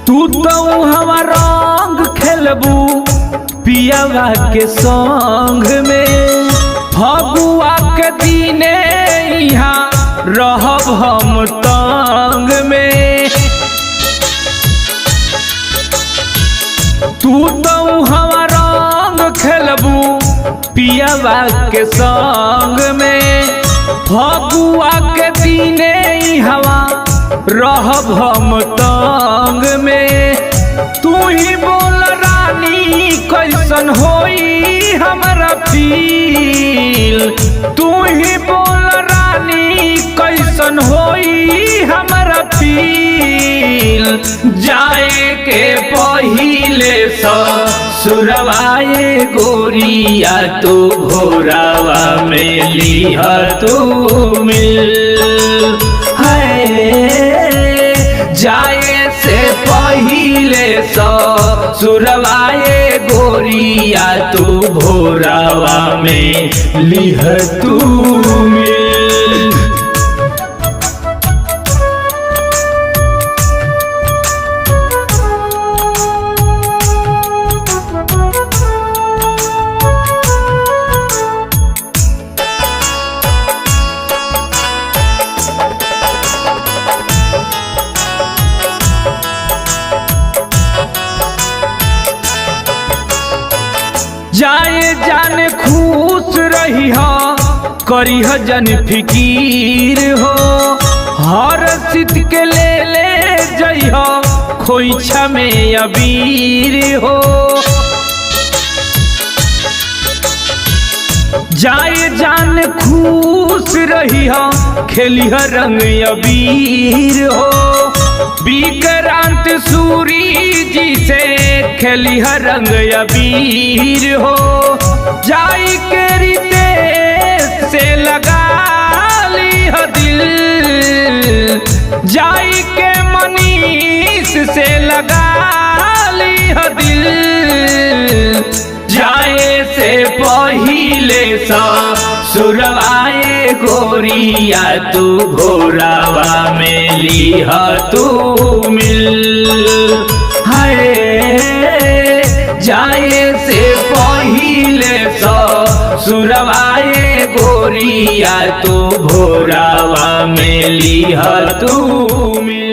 तू तो हमार रंग खेलबू पियावा के संग में, फगुआ के दिने यहाँ रहब हम तंग में। तू तो हमार रंग खेलबू पियावा के संग में, फगुआ के दिने यहाँ रहब हम तंग में। तू ही बोल रानी कैसन होई हमारा फील, तू ही बोल रानी कैसन होई हमारा फील। जाए के पहिले ससुरवाए गोरिया तू घोरावा में लिह तू मिल। जाए से पहिले ससुरवाए गोरिया तू भोरावा में लिह तू मिल। जाए जाने खुश रही हो करी हो जन फिकीर हो, हर सित के ले जई हो खोइछा में अबीर हो। जाए जान खुश रही हो खेली हो रंग अबीर हो, विक्रांत सूरी जी से खेली हो रंग अबीर हो। जाई के रितेश से लगा ली हो दिल, जाई के मनीष से लगा ली हो दिल। जाए से पहिले ससुरवाए गोरिया तू घोरावा में लिह तू मिल। जाए से पहिले ससुरवाए गोरिया तू घोरावा में लिह तू मिल।